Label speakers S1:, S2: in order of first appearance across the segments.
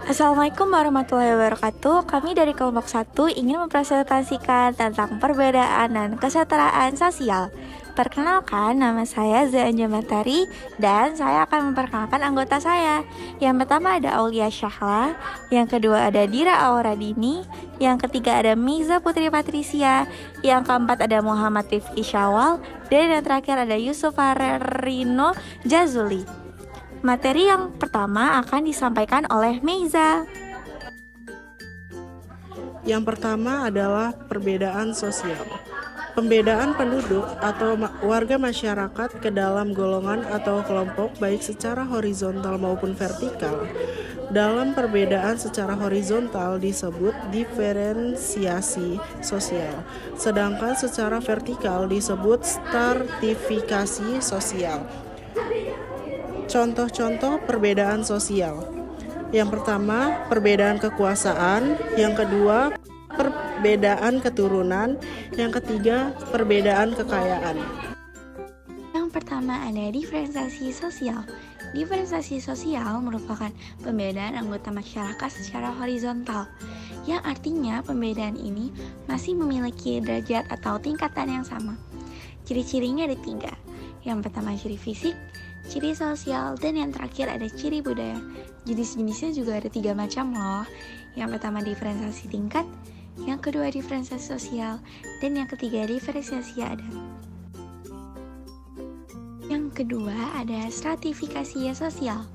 S1: Assalamualaikum warahmatullahi wabarakatuh. Kami dari kelompok 1 ingin mempresentasikan tentang perbedaan dan kesetaraan sosial. Perkenalkan, nama saya Zain Jamatari dan saya akan memperkenalkan anggota saya. Yang pertama ada Aulia Syahla, yang kedua ada Dira Auradini, yang ketiga ada Miza Putri Patricia, yang keempat ada Muhammad Rifki Syawal, dan yang terakhir ada Yusuf Harerino Jazuli. Materi yang pertama akan disampaikan oleh Meiza.
S2: Yang pertama adalah perbedaan sosial. Pembedaan penduduk atau warga masyarakat ke dalam golongan atau kelompok baik secara horizontal maupun vertikal. Dalam perbedaan secara horizontal disebut diferensiasi sosial, sedangkan secara vertikal disebut stratifikasi sosial. Contoh-contoh perbedaan sosial. Yang pertama, perbedaan kekuasaan. Yang kedua, perbedaan keturunan. Yang ketiga, perbedaan kekayaan.
S1: Yang pertama ada diferensiasi sosial. Diferensiasi sosial merupakan pembedaan anggota masyarakat secara horizontal, yang artinya pembedaan ini masih memiliki derajat atau tingkatan yang sama. Ciri-cirinya ada 3. Yang pertama ciri fisik, ciri sosial, dan yang terakhir ada ciri budaya. Jenis-jenisnya juga ada 3 macam loh. Yang pertama diferensiasi tingkat, yang kedua diferensiasi sosial, dan yang ketiga diferensiasi adat. Yang kedua ada stratifikasi sosial.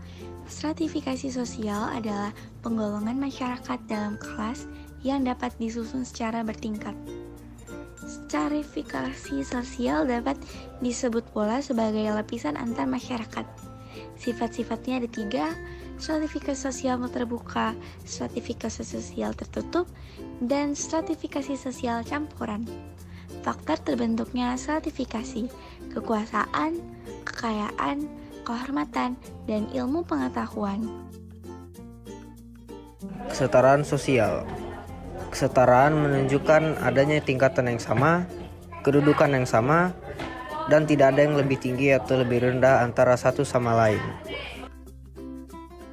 S1: Stratifikasi sosial adalah penggolongan masyarakat dalam kelas yang dapat disusun secara bertingkat. Stratifikasi sosial dapat disebut pula sebagai lapisan antar masyarakat. Sifat-sifatnya ada 3, stratifikasi sosial terbuka, stratifikasi sosial tertutup, dan stratifikasi sosial campuran. Faktor terbentuknya stratifikasi, kekuasaan, kekayaan, kehormatan, dan ilmu pengetahuan.
S3: Kesetaraan sosial. Kesetaraan menunjukkan adanya tingkatan yang sama, kedudukan yang sama, dan tidak ada yang lebih tinggi atau lebih rendah antara satu sama lain.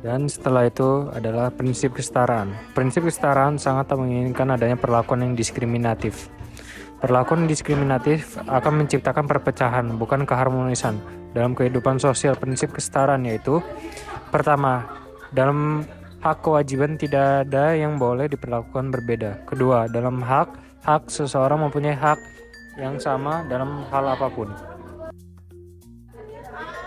S4: Dan setelah itu adalah prinsip kesetaraan. Prinsip kesetaraan sangat tak menginginkan adanya perlakuan yang diskriminatif. Perlakuan diskriminatif akan menciptakan perpecahan, bukan keharmonisan. Dalam kehidupan sosial, prinsip kesetaraan yaitu: pertama, dalam hak kewajiban tidak ada yang boleh diperlakukan berbeda. Kedua, dalam hak seseorang mempunyai hak yang sama dalam hal apapun.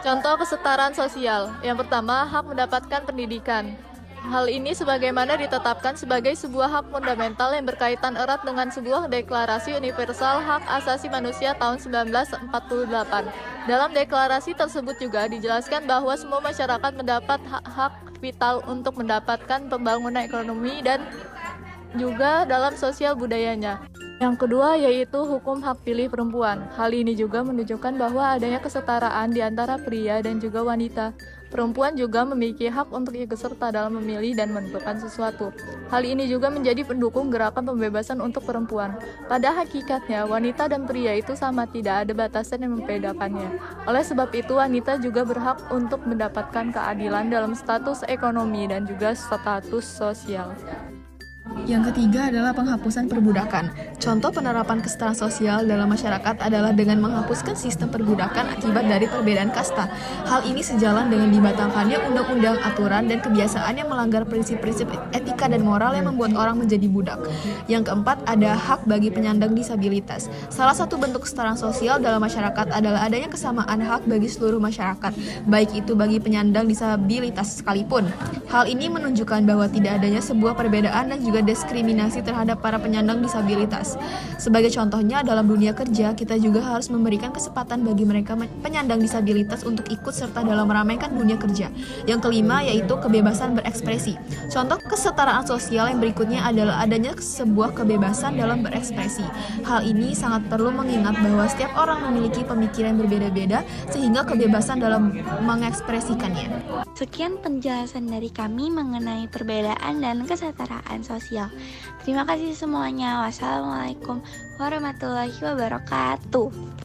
S5: Contoh kesetaraan sosial. Yang pertama, hak mendapatkan pendidikan. Hal ini sebagaimana ditetapkan sebagai sebuah hak fundamental yang berkaitan erat dengan sebuah deklarasi universal hak asasi manusia tahun 1948. Dalam deklarasi tersebut juga dijelaskan bahwa semua masyarakat mendapat hak vital untuk mendapatkan pembangunan ekonomi dan juga dalam sosial budayanya. Yang kedua yaitu hukum hak pilih perempuan. Hal ini juga menunjukkan bahwa adanya kesetaraan di antara pria dan juga wanita. Perempuan juga memiliki hak untuk ikut serta dalam memilih dan menentukan sesuatu. Hal ini juga menjadi pendukung gerakan pembebasan untuk perempuan. Pada hakikatnya, wanita dan pria itu sama, tidak ada batasan yang membedakannya. Oleh sebab itu, wanita juga berhak untuk mendapatkan keadilan dalam status ekonomi dan juga status sosial.
S6: Yang ketiga adalah penghapusan perbudakan. Contoh penerapan kesetaraan sosial dalam masyarakat adalah dengan menghapuskan sistem perbudakan akibat dari perbedaan kasta. Hal ini sejalan dengan dibatalkannya undang-undang, aturan, dan kebiasaan yang melanggar prinsip-prinsip etika dan moral yang membuat orang menjadi budak. Yang keempat ada hak bagi penyandang disabilitas. Salah satu bentuk kesetaraan sosial dalam masyarakat adalah adanya kesamaan hak bagi seluruh masyarakat, baik itu bagi penyandang disabilitas sekalipun. Hal ini menunjukkan bahwa tidak adanya sebuah perbedaan dan juga diskriminasi terhadap para penyandang disabilitas. Sebagai contohnya, dalam dunia kerja, kita juga harus memberikan kesempatan bagi mereka penyandang disabilitas untuk ikut serta dalam meramaikan dunia kerja. Yang kelima yaitu kebebasan berekspresi. Contoh kesetaraan sosial yang berikutnya adalah adanya sebuah kebebasan dalam berekspresi. Hal ini sangat perlu mengingat bahwa setiap orang memiliki pemikiran berbeda-beda sehingga kebebasan dalam mengekspresikannya.
S1: Sekian penjelasan dari kami mengenai perbedaan dan kesetaraan sosial. Terima kasih semuanya. Wassalamualaikum warahmatullahi wabarakatuh.